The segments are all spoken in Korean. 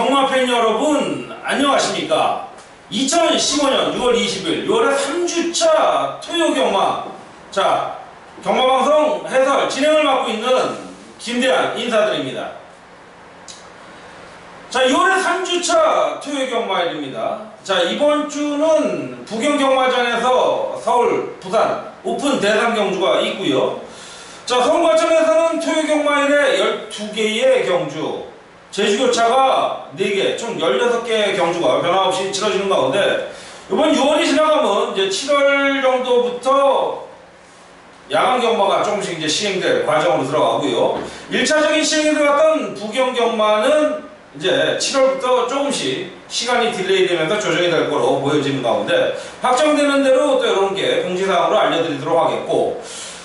경마팬 여러분 안녕하십니까? 2015년 6월 20일 6월의 3주차 토요 경마, 자 경마방송 해설 진행을 맡고 있는 김대한 인사드립니다. 자 6월의 3주차 토요 경마일입니다. 자 이번 주는 부경경마장에서 서울, 부산 오픈 대상 경주가 있고요. 자 서울과천에서는 토요 경마일에 12개의 경주, 제주교차가 4개, 총 16개의 경주가 변함없이 치러지는 가운데 이번 6월이 지나가면 이제 7월 정도부터 야간 경마가 조금씩 이제 시행될 과정으로 들어가고요. 1차적인 시행에 들어갔던 부경 경마는 이제 7월부터 조금씩 시간이 딜레이 되면서 조정이 될 거로 보여지는 가운데 확정되는 대로 또 이런 게 공지사항으로 알려드리도록 하겠고,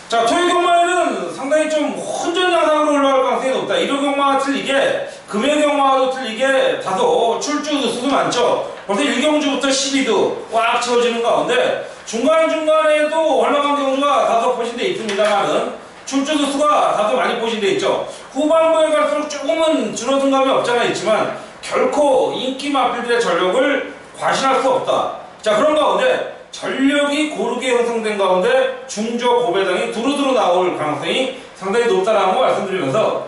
자 토요 경마에는 상당히 좀 혼전 양상으로 올라갈 가능성이 높다. 일요 경마와 틀리게 금요 경마와도 틀리게 다소 출주 수도 많죠. 벌써 1경주부터 12도 꽉 채워지는 가운데 중간중간에도 헐렁한 경주가 다소 포진되어 있습니다만은 출주 수가 다소 많이 포진되어 있죠. 후반부에 갈수록 조금은 줄어든 감이 없잖아 있지만 결코 인기 마필들의 전력을 과신할 수 없다. 자 그런 가운데 전력이 고르게 형성된 가운데 중저 고배당이 두루두루 나올 가능성이 상당히 높다라는 거 말씀드리면서,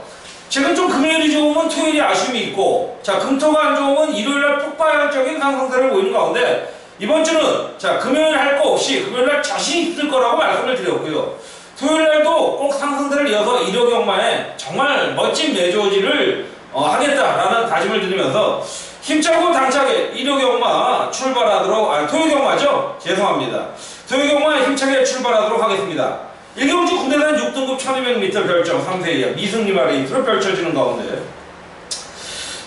최근 좀 금요일이 좋으면 토요일이 아쉬움이 있고, 자 금토가 안 좋으면 일요일날 폭발적인 상승세를 보이는 가운데 이번 주는 자 금요일 할 거 없이 금요일날 자신 있을 거라고 말씀을 드렸고요. 토요일날도 꼭 상승세를 이어서 일요 경마에 정말 멋진 매조지를 하겠다라는 다짐을 드리면서 힘차고 당차게 일요 경마 출발하도록, 토요 경마죠? 죄송합니다. 토요 경마 힘차게 출발하도록 하겠습니다. 1경주 군대단 6등급 1200m 별점 3세 이하 미승리마 레이스로 펼쳐지는 가운데,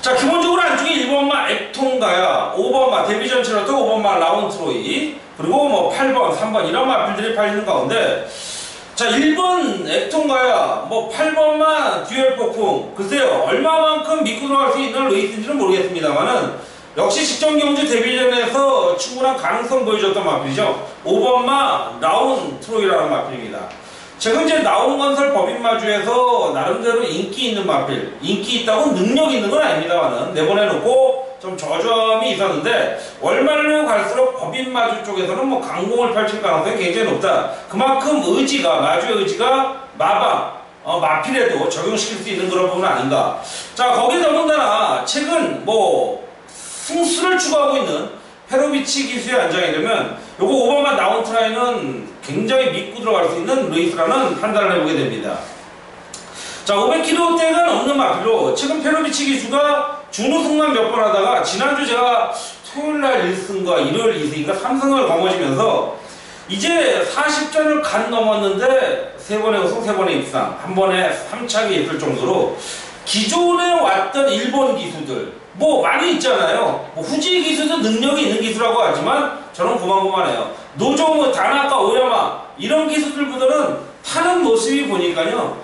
자 기본적으로 안쪽에 1번마 액통가야, 5번마 데뷔전 치렀던 5번마 라운트로이, 그리고 뭐 8번, 3번 이런 마필들이 팔리는 가운데, 자 1번 액통가야, 뭐 8번만 듀얼 폭풍, 글쎄요 얼마만큼 믿고 들어갈 수 있는 레이스인지는 모르겠습니다만은 역시 직전 경주 데뷔전에서 충분한 가능성 보여줬던 마필이죠. 5번마 라운 트로이라는 마필입니다. 최근 이제 나온건설 법인마주에서 나름대로 인기 있는 마필, 인기 있다고 능력 있는 건 아닙니다만은 내보내놓고 좀 저점이 있었는데 월말로 갈수록 법인마주 쪽에서는 뭐 강공을 펼칠 가능성이 굉장히 높다. 그만큼 의지가, 마주의 의지가 마방, 마필에도 적용시킬 수 있는 그런 부분 아닌가. 자 거기에 더군다나 최근 뭐 승수를 추구하고 있는 페로비치 기수에 안장이 되면 요거 5번마 나운트라인은 굉장히 믿고 들어갈 수 있는 레이스라는 판단을 해보게 됩니다. 자 500km대가 넘는 마필로 최근 페로비치 기수가 준우승만 몇 번 하다가 지난주 제가 토요일날 1승과 일요일 2승인가 3승을 거머쥐면서 이제 40전을 간 넘었는데 3번의 우승, 3번의 입상, 한 번에 3착이 있을 정도로 기존에 왔던 일본 기수들 뭐 많이 있잖아요. 뭐 후지 기수도 능력이 있는 기수라고 하지만 저는 고만고만해요. 노조무, 다나카, 오야마 이런 기수들보다는 타는 모습이 보니까요,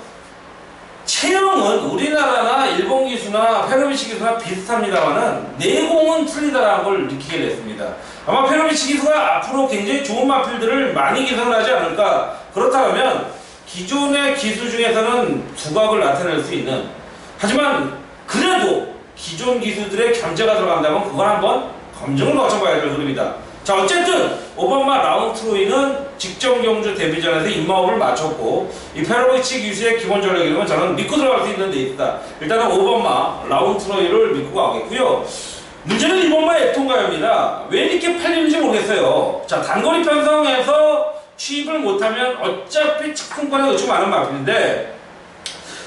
체형은 우리나라나 일본 기수나 페로비치 기수나 비슷합니다만은 내공은 틀리다라는 걸 느끼게 됐습니다. 아마 페로비치 기수가 앞으로 굉장히 좋은 마필들을 많이 기선을 하지 않을까. 그렇다면 기존의 기수 중에서는 두각을 나타낼 수 있는, 하지만 그래도 기존 기수들의 견제가 들어간다면 그걸 한번 검증을 거쳐봐야 될 흐름이다. 자 어쨌든 5번마 라운트로이는 직전 경주 데뷔전에서 입마법을 마쳤고 이 페로비치 기수의 기본 전력이라면 저는 믿고 들어갈 수 있는 데 있다. 일단은 5번마 라운트로이를 믿고 가겠고요. 문제는 1번마 액통가요입니다. 왜 이렇게 팔리는지 모르겠어요. 자 단거리 편성에서 취입을 못하면 어차피 착승권에 의존 많은 마필인데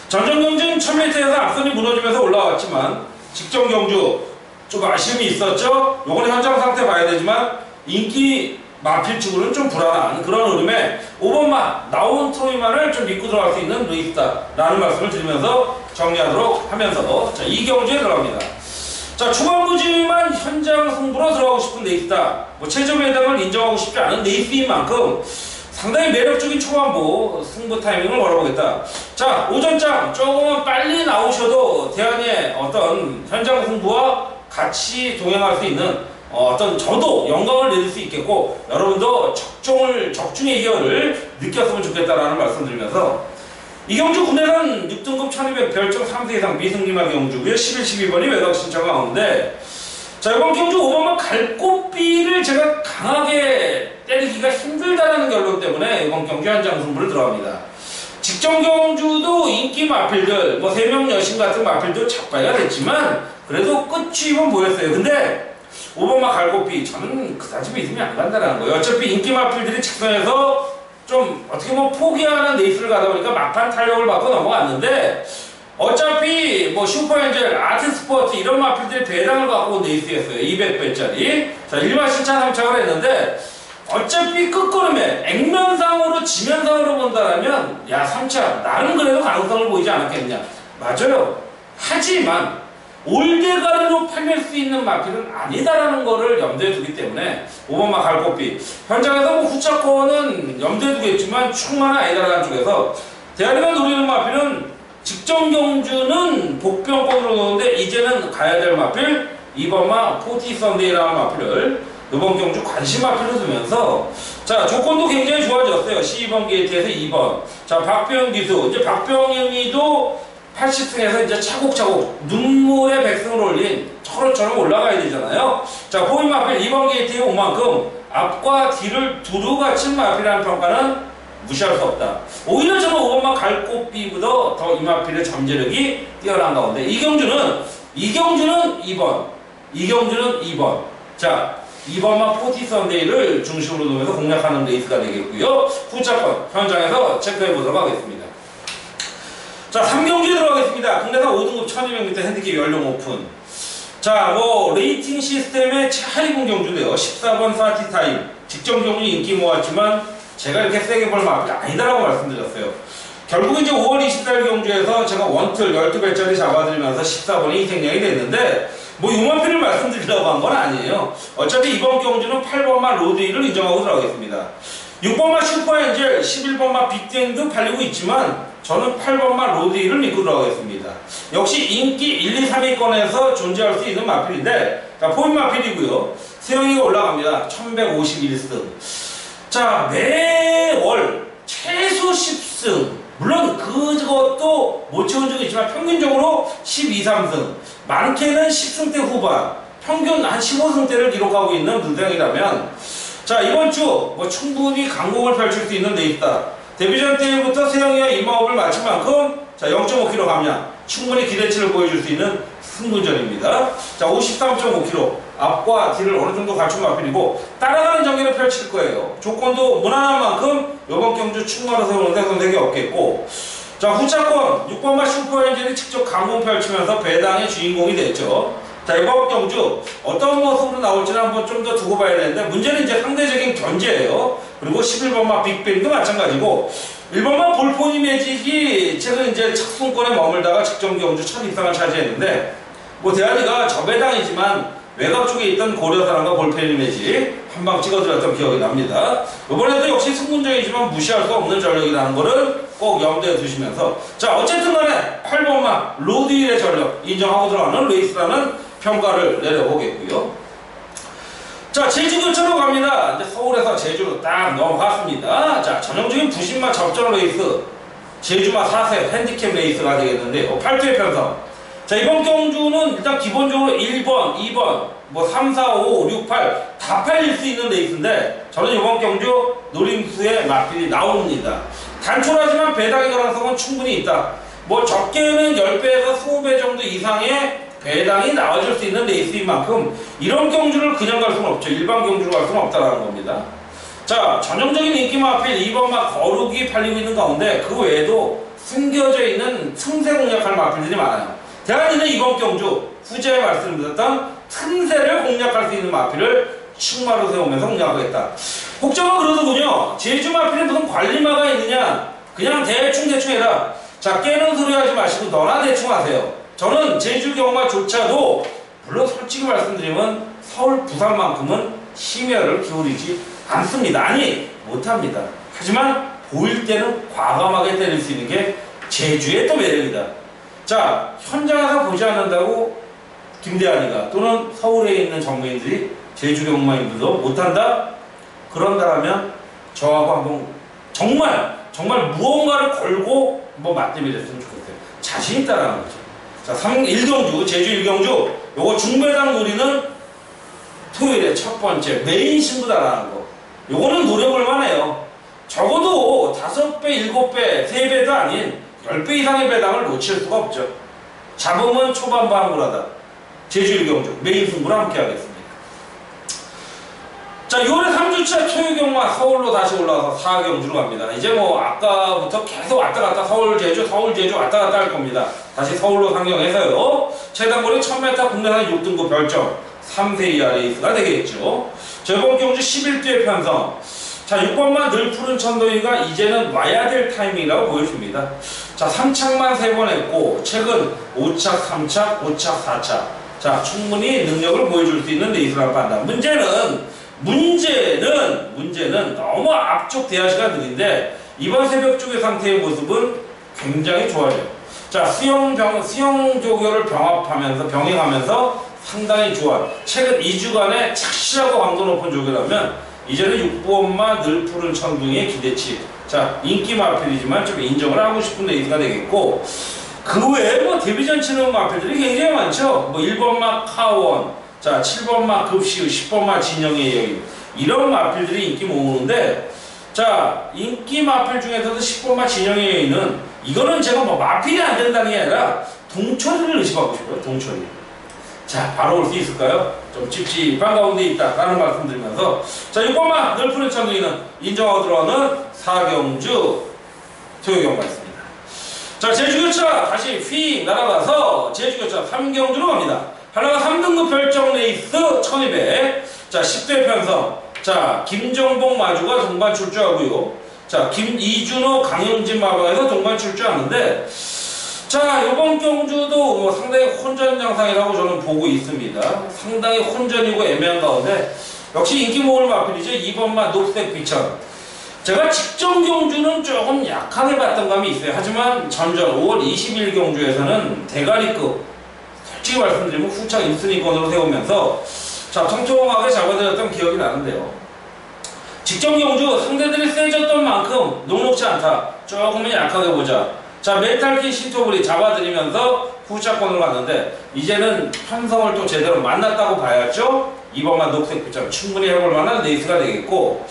전전 경주는 1000m에서 앞선이 무너지면서 올라왔지만 직전 경주 좀 아쉬움이 있었죠. 요거는 현장 상태 봐야 되지만 인기 마필 측으로는 좀 불안한 그런 흐름에 5번마 나운트로이만을 좀 믿고 들어갈 수 있는 레이스다 라는 말씀을 드리면서 정리하도록 하면서 자 이 경주에 들어갑니다. 자 초반부지만 현장 승부로 들어가고 싶은 레이스다. 뭐 최저의 해당을 인정하고 싶지 않은 레이스인 만큼 상당히 매력적인 초반부 승부 타이밍을 걸어보겠다. 자 오전장 조금은 빨리 나오셔도 대안의 어떤 현장 승부와 같이 동행할 수 있는 어떤 저도 영광을 내릴 수 있겠고 여러분도 적중의 희열을 느꼈으면 좋겠다라는 말씀드리면서 이 경주 국내산 6등급 1200 별점 3세 이상 미승리마 경주고요. 11, 12번이 외곽 신청 가운데, 자, 이번 경주 5번만 갈꽃비를 제가 강하게 때리기가 힘들다라는 결론 때문에 이번 경주 한장 승부를 들어갑니다. 직전 경주도 인기 마필들, 뭐 3명 여신 같은 마필도 잡아야 됐지만 그래도 끝이면 보였어요. 근데 5번만 갈꽃비, 저는 그다지 믿음이 안 간다는 거예요. 어차피 인기 마필들이 직선에서 좀 어떻게 보면 포기하는 레이스를 가다 보니까 막판 탄력을 받고 넘어갔는데, 어차피 뭐 슈퍼엔젤, 아트스포츠 이런 마필들이 배당을 갖고 온 레이스였어요. 200배짜리. 자, 일반 신차 상착을 했는데, 어차피 끝걸음에 액면상으로 지면상으로 본다면 야 3차 나는 그래도 가능성을 보이지 않았겠냐. 맞아요. 하지만 올대가리로 팔릴 수 있는 마필은 아니다라는 거를 염두에 두기 때문에 5번마 갈꽃비 현장에서 뭐 후차권은 염두에 두겠지만 충만은 아니다라는 쪽에서 대한민국 노리는 마필은 직전 경주는 복병권으로 놓는데 이제는 가야 될 마필 2번마 포티 선데이라는 마필을 이번 경주 관심 마필로 두면서, 자, 조건도 굉장히 좋아졌어요. 12번 게이트에서 2번. 자, 박병 기수. 이제 박병영이도 80승에서 이제 차곡차곡 눈물의 100승을 올린 철호처럼 올라가야 되잖아요. 자, 호위 마필 2번 게이트에 온 만큼 앞과 뒤를 두루 갖춘 마필이라는 평가는 무시할 수 없다. 오히려 저는 5번만 갈꽃비보다 더 이 마필의 잠재력이 뛰어난 가운데 이 경주는 2번, 이 경주는 2번. 자, 2번만 포티 선데이를 중심으로 두면서 공략하는 레이스가 되겠고요. 후차권 현장에서 체크해 보도록 하겠습니다. 자, 3경기에 들어가겠습니다. 국내산 5등급 1200m 핸디캡 연령 오픈. 자, 뭐 레이팅 시스템의 최하위권 경주인데요. 14번 사티타임. 직전 경주 인기 모았지만 제가 이렇게 세게 볼 마필이 아니다라고 말씀드렸어요. 결국 이제 5월 24일 경주에서 제가 원틀 12배짜리 잡아들면서 14번이 희생양이 됐는데, 뭐 유만필을 말씀드리려고 한 건 아니에요. 어차피 이번 경주는 8번마 로드힐을 인정하고 들어가겠습니다. 6번마 슈퍼엔젤, 11번마 빅땡도 팔리고 있지만 저는 8번마 로드힐을 믿고 들어가겠습니다. 역시 인기 1, 2, 3위권에서 존재할 수 있는 마필인데, 자, 포인 마필이고요. 세영이가 올라갑니다. 1151승. 자, 매월 최소 10승. 물론 그것도 못 채운 적이 있지만 평균적으로 12, 3승. 많게는 10승대 후반, 평균 한 15승대를 기록하고 있는 문세영이라면, 자, 이번 주 뭐 충분히 강공을 펼칠 수 있는 레이스다. 데뷔전 때부터 세영이와 이마업을 마친 만큼 자 0.5kg 감량, 충분히 기대치를 보여줄 수 있는 승부전입니다. 자, 53.5kg 앞과 뒤를 어느 정도 갖춘 마필이고 따라가는 전개를 펼칠 거예요. 조건도 무난한 만큼 이번 경주 충마로 세우는데 손색이 없겠고, 자, 후차권 6번마 슈퍼엔진이 직접 강공 펼치면서 배당의 주인공이 됐죠. 자, 이번 경주 어떤 모습으로 나올지는 한번 좀 더 두고 봐야 되는데, 문제는 이제 상대적인 견제예요. 그리고 11번마 빅뱅도 마찬가지고, 1번마 볼포니 매직이 최근 이제 착순권에 머물다가 직전 경주 첫 입상을 차지했는데, 뭐 대한이가 저배당이지만 외곽 쪽에 있던 고려사랑과 볼포니 매직 한방 찍어드렸던 기억이 납니다. 이번에도 역시 승분적이지만 무시할 수 없는 전력이라는 거를 꼭 염두에 두시면서, 자, 어쨌든 간에 8번마 로드힐의 전력 인정하고 들어가는 레이스라는 평가를 내려보겠고요. 자, 제주 근처로 갑니다. 이제 서울에서 제주로 딱 넘어갔습니다. 자, 전형적인 부신마 접전 레이스, 제주마 4세 핸디캡 레이스가 되겠는데요. 8두의 편성. 자, 이번 경주는 일단 기본적으로 1번, 2번, 뭐 3, 4, 5, 6, 8 다 팔릴 수 있는 레이스인데, 저는 이번 경주 노림수의 마필이 나옵니다. 단촐하지만 배당의 가능성은 충분히 있다. 뭐 적게는 10배에서 20배 정도 이상의 배당이 나와줄 수 있는 레이스인 만큼 이런 경주를 그냥 갈 수는 없죠. 일반 경주로 갈 수는 없다는 겁니다. 자, 전형적인 인기 마필 2번마 거룩이 팔리고 있는 가운데 그 외에도 숨겨져 있는 틈새 공략할 마필들이 많아요. 대한민국 이번 경주 후제에 말씀드렸던 틈새를 공략할 수 있는 마필을 충마로 세우면서 공략하겠다. 혹자가 그러더군요. 제주 마필에 무슨 관리마가 있느냐, 그냥 대충 해라. 자, 깨는 소리 하지 마시고 너나 대충 하세요. 저는 제주 경마조차도 물론 솔직히 말씀드리면 서울, 부산만큼은 심혈을 기울이지 않습니다. 아니, 못합니다. 하지만 보일 때는 과감하게 때릴 수 있는 게 제주의 또 매력이다. 자, 현장에서 보지 않는다고 김대한이가 또는 서울에 있는 전무인들이 제주 경마인들도 못한다? 그런다면 저하고 한번 정말 무언가를 걸고 한번 맞대비를 했으면 좋겠어요. 자신 있다라는 거죠. 자, 1경주, 제주 1경주, 요거 중배당 노리는 토요일에 첫 번째 메인 신부다라는 거. 요거는 노려볼 만해요. 적어도 5배, 7배, 3배도 아닌 10배 이상의 배당을 놓칠 수가 없죠. 잡으면 초반부 한골하다. 제주 1경주, 메인 승부를 함께 하겠습니다. 자, 6월에 3주차 토요경마 서울로 다시 올라와서 4경주로 갑니다. 이제 뭐 아까부터 계속 왔다 갔다 서울 제주 왔다 갔다 할 겁니다. 다시 서울로 상경해서요. 최단거리 1000m 국내산 6등급 별점 3세 이하 레이스가 되겠죠. 저번 경주 11대 편성. 자, 6번만 늘 푸른 천도이가 이제는 와야 될 타이밍이라고 보여줍니다. 자, 3착만 3번 했고 최근 5착, 3착, 5착, 4착. 자, 충분히 능력을 보여줄 수 있는 레이스라고 한다. 문제는 너무 앞쪽 대하시가 느린데 이번 새벽 쪽의 상태의 모습은 굉장히 좋아요. 자, 수영 조교를 병행하면서 상당히 좋아. 최근 2주간의 착실하고 강도 높은 조교라면 이제는 6번마 늘 푸른 천둥의 기대치. 자, 인기 마필이지만 좀 인정을 하고 싶은 레이스가 되겠고, 그 외에 뭐 데뷔전 치는 마필들이 굉장히 많죠. 뭐 1번마 카원, 자, 7번마 급시우, 10번마 진영의 여인, 이런 마필들이 인기 모으는데, 자, 인기 마필 중에서도 10번마 진영의 여인은 이거는 제가 뭐 마필이 안 된다는 게 아니라 동철이를 의심하고 싶어요. 동철이. 자, 바로 올 수 있을까요? 좀 찝찝한 가운데 있다라는 말씀 드리면서, 자, 6번마 늘 푸른 천둥이는 인정하고 들어오는 4경주 토요경마였습니다. 자, 제주교차 다시 휙 날아가서 제주교차 3경주로 갑니다. 한라가 3등급 별정 레이스 1200. 자, 10대 편성. 자, 김정복 마주가 동반 출주하고요. 자, 이준호 강영진 마방에서 동반 출주하는데, 자, 이번 경주도 뭐 상당히 혼전 양상이라고 저는 보고 있습니다. 상당히 혼전이고 애매한 가운데 역시 인기 모을 마필이죠. 2번마 녹색 비천. 제가 직전 경주는 조금 약하게 봤던 감이 있어요. 하지만 전전 5월 20일 경주에서는 대가리급, 솔직히 말씀드리면 후착 1순위권으로 세우면서 자, 통통하게 잡아들였던 기억이 나는데요. 직전 경주 상대들이 세졌던 만큼 녹록지 않다. 조금은 약하게 보자. 자, 메탈킨 신토불이 잡아들이면서 후차권으로 갔는데 이제는 편성을 또 제대로 만났다고 봐야죠. 2번마 녹색 비천 충분히 해볼 만한 레이스가 되겠고,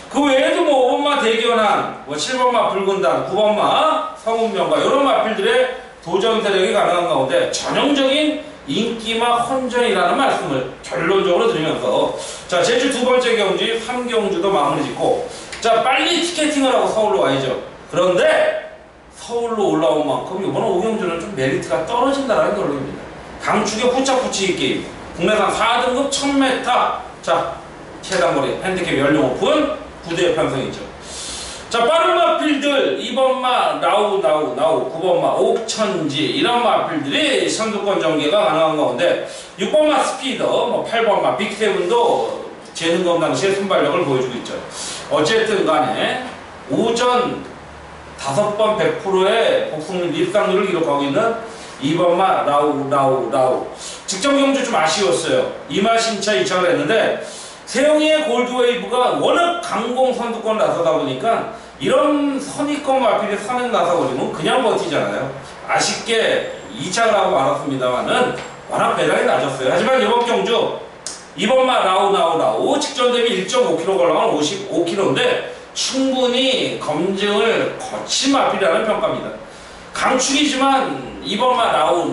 그 외에도 뭐 5번마 대견한, 뭐 7번마 붉은단, 9번마 성운명가 이런 마필들의 도전 세력이 가능한 가운데 전형적인 인기마 혼전이라는 말씀을 결론적으로 드리면서, 자, 제주 두 번째 경주 3경주도 마무리 짓고, 자, 빨리 티켓팅을 하고 서울로 와야죠. 그런데 서울로 올라온 만큼 이번 5경주는 좀 메리트가 떨어진다는 결론입니다. 강축의 후착붙이기 게임, 국내산 4등급 1000m, 자, 최단거리 핸디캡 연령 오픈 9대 편성이죠. 자, 빠른 마필들 2번마 나우 9번마 옥천지 이런 마필들이 선두권 전개가 가능한 가운데 6번마 스피더, 뭐 8번마 빅세븐도 재능검 당시의 순발력을 보여주고 있죠. 어쨌든 간에 오전 5번 100%의 복승률 입상률을 기록하고 있는 2번마 라우. 직전 경주 좀 아쉬웠어요. 이마신차 2착을 했는데 세영이의 골드웨이브가 워낙 강공 선두권 나서다 보니까 이런 선의권 마필이 선행 나서버리면 그냥 버티잖아요. 아쉽게 2착을 하고 말았습니다만은 워낙 배당이 낮았어요. 하지만 이번 경주 2번마 라우 직전 대비 1.5kg 걸러간 55kg인데 충분히 검증을 거친 마필이라는 평가입니다. 강축이지만 2번마 라우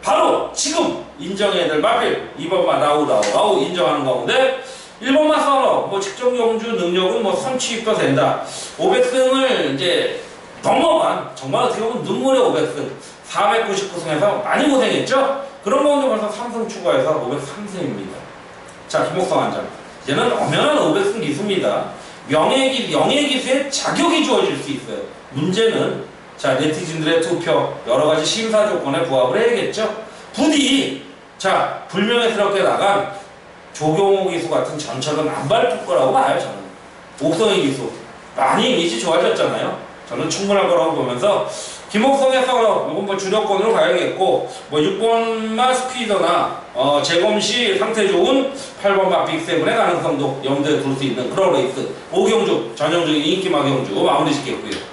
바로 지금 인정해야 될 마필 2번마 라우 인정하는 가운데 1번마 서너, 뭐 직전 경주 능력은 뭐 선취입도 된다. 500승을 이제 넘어간, 정말 어떻게 보면 눈물의 500승 499승에서 많이 고생했죠. 그런 가운데 벌써 3승 추가해서 503승입니다. 자, 김옥성 한장, 이제는 엄연한 500승 기수입니다. 영예기수의 자격이 주어질 수 있어요. 문제는 자, 네티즌들의 투표, 여러가지 심사 조건에 부합을 해야겠죠. 부디 자, 불명예스럽게 나간 조경호 기수 같은 전철은 안 밟을 거라고 봐요. 저는 옥성희 기수 많이 이미지 좋아졌잖아요. 저는 충분할 거라고 보면서 김옥성의 서너, 이건 뭐 주력권으로 가야겠고, 뭐 6번마 스피더나 재검시 상태 좋은 8번마 빅세븐의 가능성도 염두에 둘 수 있는 그런 레이스 5경주 전형적인 인기마 경주 마무리 짓겠고요.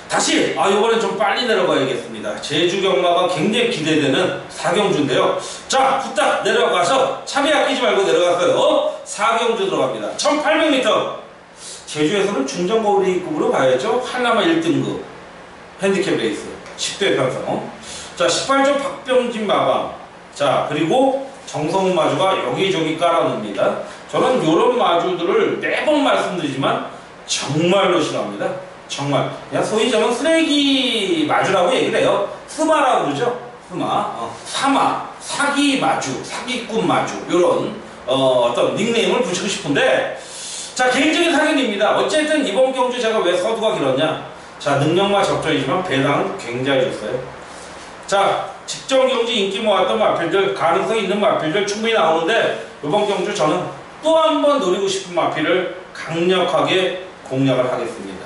다시 이번엔 좀 빨리 내려가야겠습니다. 제주 경마가 굉장히 기대되는 4경주인데요. 자, 후딱 내려가서 차비 아끼지 말고 내려갔어요. 4경주 들어갑니다. 1800m. 제주에서는 중전거리급으로 가야죠. 한라마 1등급 핸디캡 레이스 10대 편성. 자, 18점 박병진 마방. 자, 그리고 정성훈 마주가 여기저기 깔아놓습니다. 저는 이런 마주들을 매번 말씀드리지만 정말로 싫어합니다. 정말 그냥 소위 저는 쓰레기 마주라고 얘기를 해요. 스마라고 그러죠. 사마, 사기 마주, 사기꾼 마주, 이런 어떤 닉네임을 붙이고 싶은데, 자, 개인적인 사견입니다. 어쨌든 이번 경주 제가 왜 서두가 길었냐. 자, 능력과 적절이지만 배당은 굉장히 좋어요. 자, 직전 경주 인기 모았던 마필들, 가능성 있는 마필들 충분히 나오는데, 이번 경주 저는 또 한 번 노리고 싶은 마필을 강력하게 공략을 하겠습니다.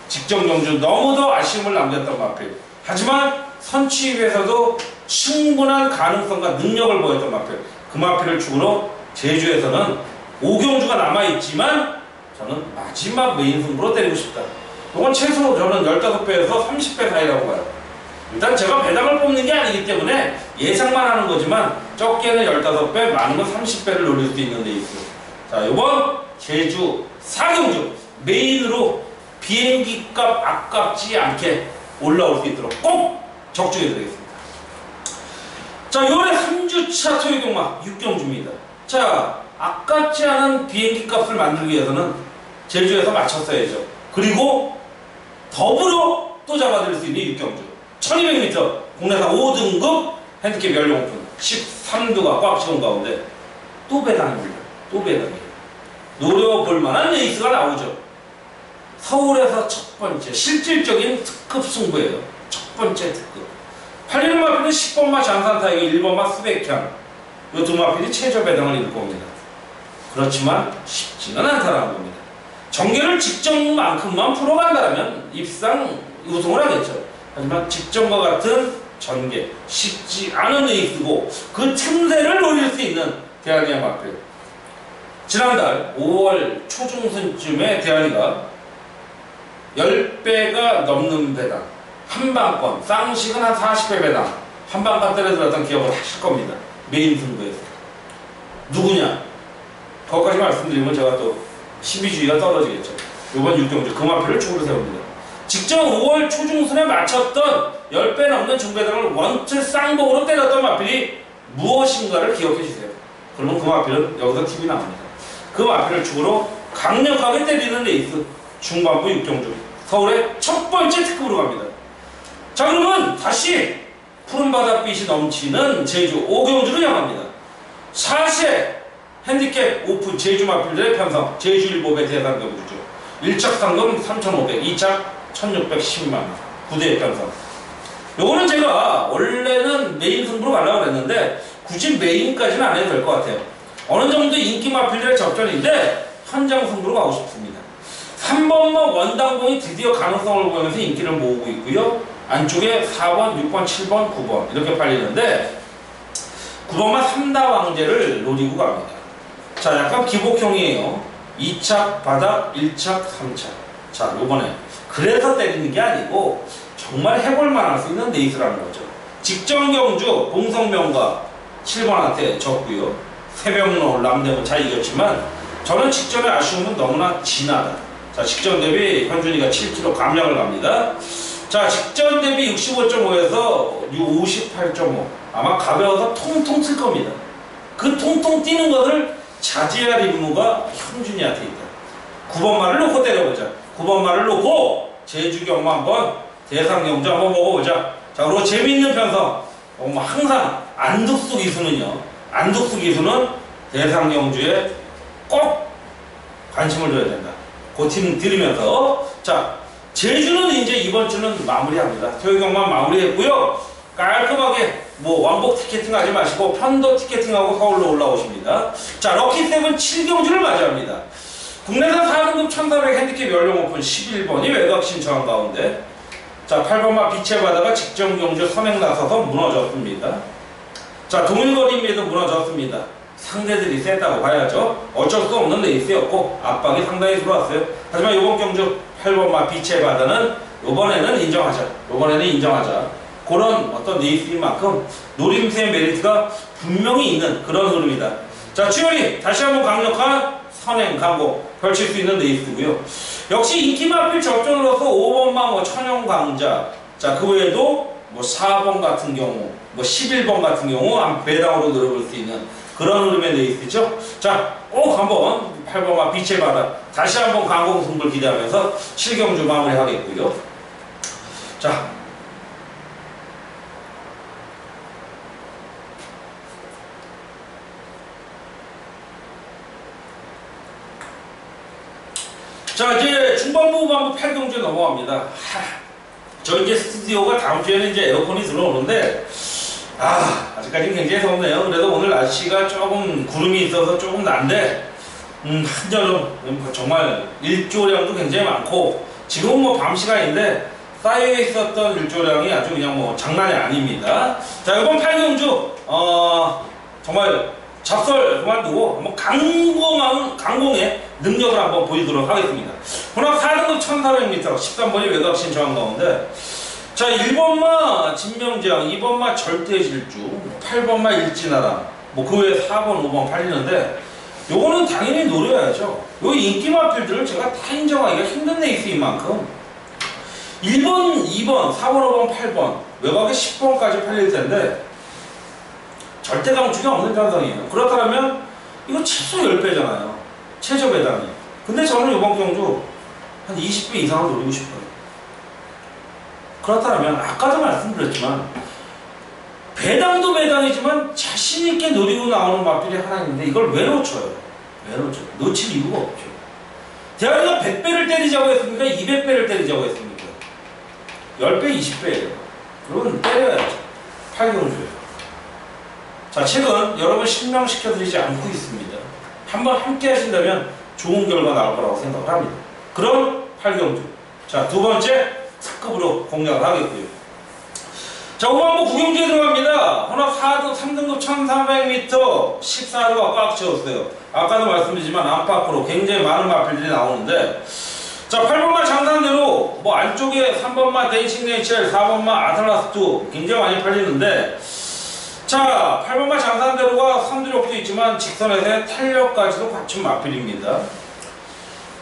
직전 경주 너무도 아쉬움을 남겼던 마필. 하지만 선취입에서도 충분한 가능성과 능력을 보였던 마필. 그 마필을 축으로 제주에서는 5경주가 남아있지만 저는 마지막 메인 승부로 때리고 싶다. 이건 최소 저는 15배에서 30배 사이라고 봐요. 일단 제가 배당을 뽑는 게 아니기 때문에 예상만 하는 거지만 적게는 15배, 많은 건 30배를 노릴 수 있는 데 있어요. 자, 이번 제주 4경주 메인으로 비행기 값 아깝지 않게 올라올 수 있도록 꼭 적중해 드리겠습니다. 자, 이번에 3주차 토요경마 6경주입니다. 자, 아깝지 않은 비행기 값을 만들기 위해서는 제주에서 맞췄어야죠. 그리고 더불어 또 잡아드릴 수 있는 6경주 1200m 국내산 5등급 핸디캡 연령 오픈 13두가 꽉 채운 가운데 또 배당입니다. 또 배당이에요. 노려볼 만한 레이스가 나오죠. 서울에서 첫 번째 실질적인 특급 승부예요. 첫 번째 특급. 8년 마필은 10번마 장산타이거, 1번마 수백향. 이 두 마필이 최저 배당을 이룰 겁니다. 그렇지만 쉽지는 않다는 겁니다. 정계를 직전만큼만 풀어간다면 입상 우승을 하겠죠. 하지만 직전과 같은 전개, 쉽지 않은 레이스고 그 틈새를 노릴 수 있는 대한이의 마필. 지난달 5월 초중순쯤에 대한이가 10배가 넘는 배당, 한방권, 쌍식은 한 40배 배당, 한방권 때려들었던 기억을 하실 겁니다. 메인 승부에서. 누구냐? 거기까지 말씀드리면 제가 또 신비주의가 떨어지겠죠. 이번 6경주 그 마필을 축으로 세웁니다. 직전 5월 초중순에 맞췄던 10배 넘는 중배당을 원틀 쌍복으로 때렸던 마필이 무엇인가를 기억해 주세요. 그러면 그 마필은 여기서 TV 나옵니다. 그 마필을 축으로 강력하게 때리는 레이스 중반부 6경주 서울의 첫 번째 특급으로 갑니다. 자, 그러면 다시 푸른 바닷빛이 넘치는 제주 5경주를 향합니다. 4세 핸디캡 오픈 제주 마필들의 편성 제주 1법의 대상경주죠. 1착 상금 3,500, 2착 1,610만 9대의 편성. 요거는 제가 원래는 메인 승부로 가려고 했는데 굳이 메인까지는 안 해도 될 것 같아요. 어느 정도 인기 마필들의 접전인데 현장 승부로 가고 싶습니다. 3번마 원당봉이 드디어 가능성을 보이면서 인기를 모으고 있고요. 안쪽에 4번, 6번, 7번, 9번 이렇게 팔리는데 9번마 3다 왕제를 노리고 갑니다. 자, 약간 기복형이에요. 2착 바닥, 1착, 3착. 자, 요번에 그래서 때리는 게 아니고 정말 해볼만 할 수 있는 레이스라는 거죠. 직전 경주 공성명과 7번한테 졌고요. 새벽로 람대문 잘 이겼지만 저는 직전의 아쉬움은 너무나 진하다. 자, 직전 대비 현준이가 7kg 감량을 갑니다. 자, 직전 대비 65.5에서 58.5 아마 가벼워서 통통 튈 겁니다. 그 통통 뛰는 것을 자제할 임무가 현준이한테 있다. 9번 말을 놓고 때려보자. 9번 말을 놓고 제주 경마 한번 대상 경주 한번 먹어보자. 자, 그리고 재미있는 편성. 항상 안득수 기수는요. 안득수 기수는 대상 경주에 꼭 관심을 줘야 된다. 그 팀 들으면서 자, 제주는 이제 이번 주는 마무리합니다. 토요경만 마무리했고요. 깔끔하게 뭐 왕복 티켓팅 하지 마시고 편도 티켓팅하고 서울로 올라오십니다. 자, 럭키세븐 7경주를 맞이합니다. 국내산 4등급 1400 핸디캡 연령 오픈 11번이 외곽 신청한 가운데 자, 8번마 빛의 바다가 직전 경주 선행 나서서 무너졌습니다. 자, 동일거리임에도 무너졌습니다. 상대들이 셌다고 봐야죠. 어쩔 수 없는 레이스였고 압박이 상당히 들어왔어요. 하지만 이번 경주 8번마 빛의 바다는 요번에는 인정하자. 그런 어떤 레이스인 만큼 노림수의 메리트가 분명히 있는 그런 흐름이다. 자, 추열이 다시 한번 강력한 선행 강공 펼칠 수 있는 레이스고요. 역시 인기 마필 접전으로서 5번마 뭐 천연강자, 자, 그 외에도 뭐 4번 같은 경우, 뭐 11번 같은 경우 한 배당으로 늘어볼 수 있는 그런 흐름의 레이스죠. 자, 꼭 한번 8번마 빛의 바다 다시 한번 강공 승부를 기대하면서 7경주 마무리하겠고요. 자, 이제 중반부 후반부 8경주에 넘어갑니다. 저 이제 스튜디오가 다음 주에는 이제 에어컨이 들어오는데, 아직까지는 굉장히 덥네요. 그래도 오늘 날씨가 조금 구름이 있어서 조금 난데, 한여름, 정말 일조량도 굉장히 많고, 지금은 뭐 밤 시간인데, 쌓여 있었던 일조량이 아주 그냥 뭐 장난이 아닙니다. 자, 이번 8경주, 정말 잡설 그만두고 한번 강공의 능력을 한번 보이도록 하겠습니다. 혼합 4등급 1400m 13번이 외곽신 저항 가운데, 자, 1번마 진명지향, 2번마 절대질주, 8번마 일진아람, 뭐 그 외에 4번, 5번 팔리는데, 요거는 당연히 노려야죠. 요 인기 마필들을 제가 다 인정하기가 힘든 레이스인 만큼 1번, 2번, 4번, 5번, 8번 외곽에 10번까지 팔릴 텐데 절대 강축이 없는 편성이에요. 그렇다면 이거 최소 10배잖아요. 최저 배당이. 근데 저는 이번 경주 한 20배 이상을 노리고 싶어요. 그렇다면 아까도 말씀드렸지만 배당도 배당이지만 자신있게 노리고 나오는 마필이 하나 있는데 이걸 왜 놓쳐요? 놓칠 이유가 없죠. 대한이가 100배를 때리자고 했습니까? 200배를 때리자고 했습니까? 10배, 20배예요. 그러면 때려야죠. 8경주에. 자, 최근 여러분 실망시켜드리지 않고 있습니다. 한번 함께 하신다면 좋은 결과 나올 거라고 생각을 합니다. 그럼 8경주. 자, 두 번째 특급으로 공략을 하겠고요. 자, 후반부 9경주에 들어갑니다. 혼합 4등 3등급 1300m 14도가 꽉 채웠어요. 아까도 말씀드리지만 안팎으로 굉장히 많은 마필들이 나오는데, 자, 8번마 장산대로 뭐 안쪽에 3번마 데이싱 네이첼, 4번마 아틀라스2 굉장히 많이 팔리는데, 자, 8번마 장산대로가 선두력도 있지만 직선에서의 탄력까지도 갖춘 마필입니다.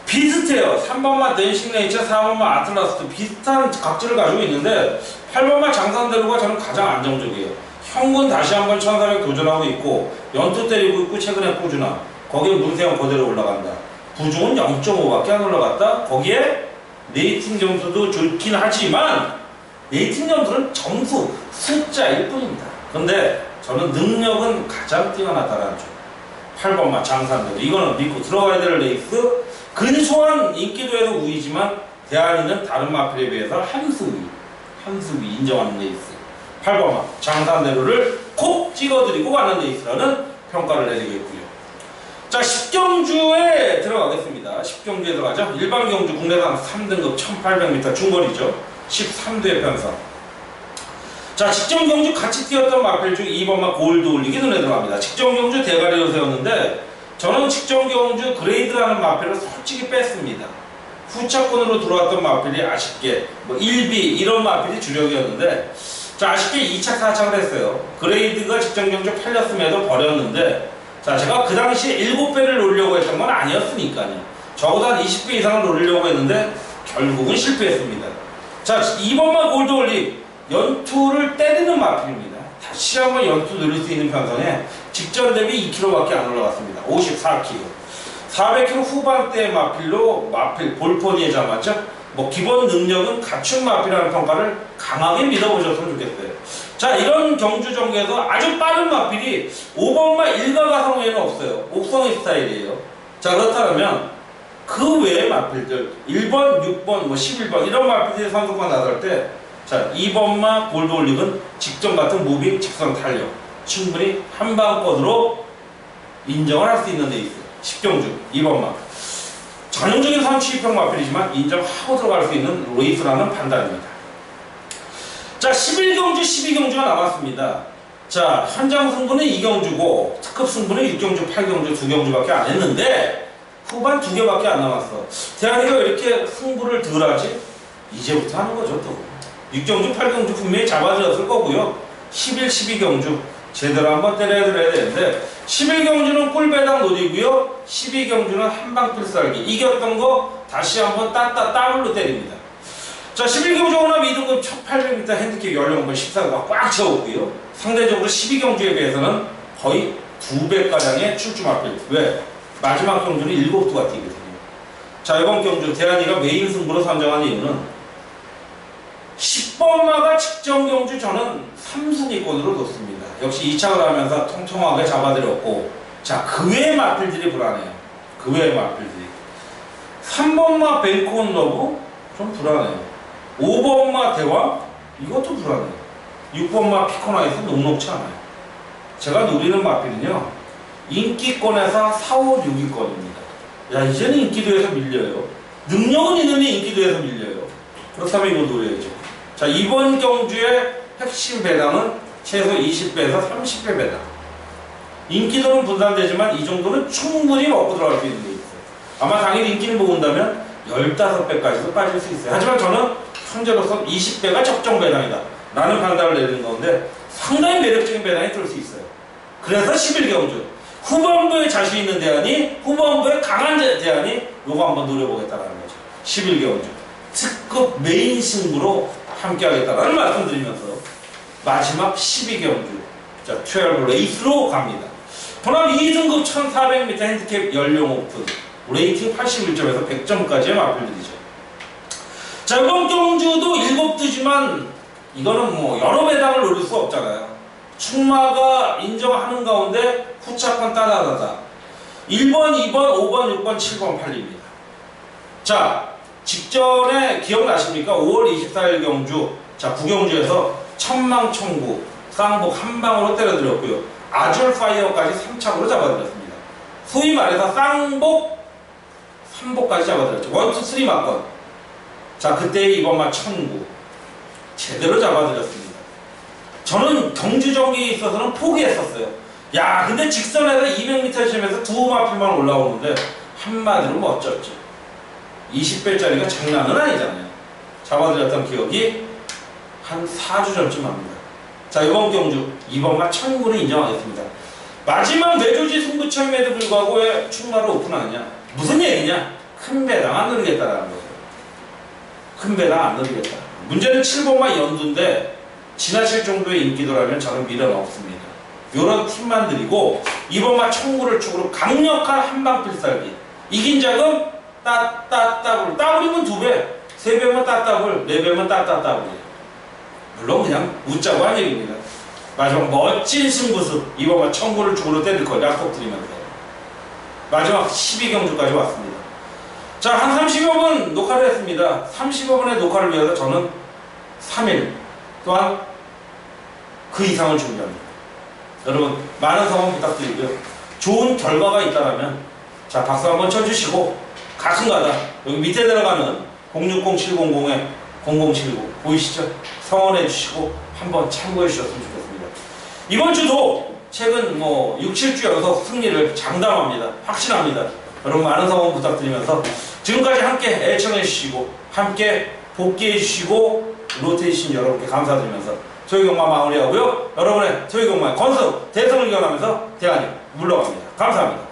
비슷해요. 3번마 데이싱 네이첼, 4번마 아틀라스2 비슷한 각질을 가지고 있는데 8번마 장산대로가 저는 가장 안정적이에요. 형군 다시 한번 1400 도전하고 있고 연투 때리고 있고 최근에 꾸준함. 거기에 문세영 그대로 올라간다. 부중은 0.5밖에 안 올라갔다. 거기에 레이팅 점수도 좋긴 하지만 레이팅 점수는 점수 숫자일 뿐입니다. 근데 저는 능력은 가장 뛰어나다라는 점. 8번마 장산대로 이거는 믿고 들어가야 될 레이스. 근소한 인기도에서 우위지만 대한이는 다른 마필에 비해서 한 수 위 인정하는 레이스. 8번마 장산대로를 콕 찍어드리고 가는 레이스라는 평가를 내리겠고요. 자, 10경주에 들어가겠습니다. 10경주에 들어가죠. 일반 경주 국내산 3등급 1800m 중거리죠. 13도의 편성. 자, 직전 경주 같이 뛰었던 마필 중 2번마 골드 올리기 눈에 들어갑니다. 직전 경주 대가리로 세웠는데 저는 직전 경주 그레이드라는 마필을 솔직히 뺐습니다. 후차권으로 들어왔던 마필이 아쉽게 뭐 1B 이런 마필이 주력이었는데, 자, 아쉽게 2착 4착을 했어요. 그레이드가 직전 경주 팔렸음에도 버렸는데, 자, 제가 그 당시에 7배를 노리려고 했던 건 아니었으니까요. 적어도 한 20배 이상을 노리려고 했는데 결국은 실패했습니다. 자, 2번마 골드 올리 연투를 때리는 마필입니다. 다시 한번 연투 누릴 수 있는 편성에 직전 대비 2kg밖에 안 올라갔습니다. 54kg. 400kg 후반대의 마필로 마필 볼포니에 잡았죠. 뭐 기본 능력은 갖춘 마필이라는 평가를 강하게 믿어보셨으면 좋겠어요. 자, 이런 경주 전개에서 아주 빠른 마필이 5번마 일가가성 외에는 없어요. 옥성이 스타일이에요. 자, 그렇다면 그 외의 마필들 1번, 6번, 뭐 11번 이런 마필들이 선수권 나설 때, 자, 2번마 골드 올릭은 직전 같은 무빙 직선 탄력 충분히 한방권으로 인정을 할 수 있는 데 있어요. 10경주 2번마 전형적인 선취입형 마필이지만 인정하고 들어갈 수 있는 레이스라는 판단입니다. 자, 11경주 12경주가 남았습니다. 자, 현장 승부는 2경주고 특급 승부는 6경주 8경주 2경주밖에 안 했는데 후반 2개밖에 안 남았어. 대한이가 왜 이렇게 승부를 덜 하지? 이제부터 하는 거죠. 또 6경주, 8경주 분명히 잡아들었을 거고요. 11, 12경주 제대로 한번 때려야 되는데 11경주는 꿀배당 노리고요. 12경주는 한방 필살기. 이겼던 거 다시 한번 더블로 때립니다. 자, 11경주 호나 미등급 1800m 핸디캡 연령별 14가 꽉 채웠고요. 상대적으로 12경주에 비해서는 거의 2배가량의 출주 마필. 왜? 마지막 경주는 7두가 뛰거든요. 자, 이번 경주 대한이가 메인 승부로 선정한 이유는 10번마가 직전 경주 저는 3순위권으로 뒀습니다. 역시 2착을 하면서 통통하게 잡아들였고, 자, 그 외의 마필들이 불안해요. 그 외의 마필들이. 3번마 벤콘 러브 좀 불안해요. 5번마 대왕 이것도 불안해요. 6번마 피코나이스 녹록치 않아요. 제가 노리는 마필은요, 인기권에서 4, 5, 6위권입니다. 야, 이제는 인기도에서 밀려요. 능력은 있는데 인기도에서 밀려요. 그렇다면 이거 노려야죠. 자, 이번 경주의 핵심 배당은 최소 20배에서 30배 배당. 인기도는 분산되지만 이 정도는 충분히 먹고 들어갈 수 있는 게 있어요. 아마 당일 인기를 모은다면 15배까지도 빠질 수 있어요. 하지만 저는 현재로서 20배가 적정 배당이다 라는 판단을 내리는 건데 상당히 매력적인 배당이 들 수 있어요. 그래서 11경주 후반부에 자신 있는 대안이, 후반부에 강한 대안이 요거 한번 노려보겠다라는 거죠. 11경주 특급 메인 승부로 함께 하겠다라는 말씀 드리면서 마지막 12경주 자, 12 레이스로 갑니다. 혼합 2등급 1400m 핸디캡 연령 오픈 레이팅 81점에서 100점까지의 마필들이죠. 자, 이번 경주도 7두지만 이거는 뭐 여러 배당을 노릴 수 없잖아요. 충마가 인정하는 가운데 후차권 따다다다 1번, 2번, 5번, 6번, 7번, 8입니다. 자, 직전에 기억나십니까? 5월 24일 경주, 자, 구경주에서 천망청구 쌍복 한 방으로 때려드렸고요. 아줄파이어까지 3착으로 잡아드렸습니다. 소위 말해서 쌍복 3복까지 잡아드렸죠. 1, 2, 3 맞건. 자, 그때 이번만 천구 제대로 잡아드렸습니다. 저는 경주 경기에 있어서는 포기했었어요. 야, 근데 직선에서 200m 지점에서 두 마필만 올라오는데 한마디로 멋졌죠. 20배짜리가 장난은 아니잖아요. 잡아드렸던 기억이 한 4주 전쯤 합니다. 자, 이번 경주 2번마 천구는 인정하겠습니다. 마지막 내조지 승부처임에도 불구하고 왜 충마를 오픈하느냐? 무슨 얘기냐? 큰 배당 안 누리겠다라는 거죠. 큰 배당 안 누리겠다. 문제는 7번마 연두인데 지나칠 정도의 인기도라면 저는 미련 없습니다. 요런 팀만 드리고 2번마 청구를 축으로 강력한 한방 필살기. 이긴 자금 따따따블. 따블이면 2배, 3배면 따따블, 4배면 따따따블이에요. 물론 그냥 웃자고 한 얘기입니다. 마지막 멋진 승부수 2번마 청구를 축으로 때릴 걸 약속드리면서 마지막 12경주까지 왔습니다. 자, 한 30여 분 녹화를 했습니다. 30여 분의 녹화를 위해서 저는 3일 또한 그 이상을 준비합니다. 여러분 많은 성원 부탁드리고요. 좋은 결과가 있다면 자, 박수 한번 쳐주시고 가끔가다 여기 밑에 들어가는 060-700-0079 보이시죠? 성원해 주시고 한번 참고해 주셨으면 좋겠습니다. 이번 주도 최근 6, 7주 연속 승리를 장담합니다. 확신합니다. 여러분 많은 성원 부탁드리면서 지금까지 함께 애청해 주시고 함께 복귀해 주시고 로테해 주신 여러분께 감사드리면서 토요경마 마무리하고요. 여러분의 토요경마의 건승 대성을 기원하면서 대안이 물러갑니다. 감사합니다.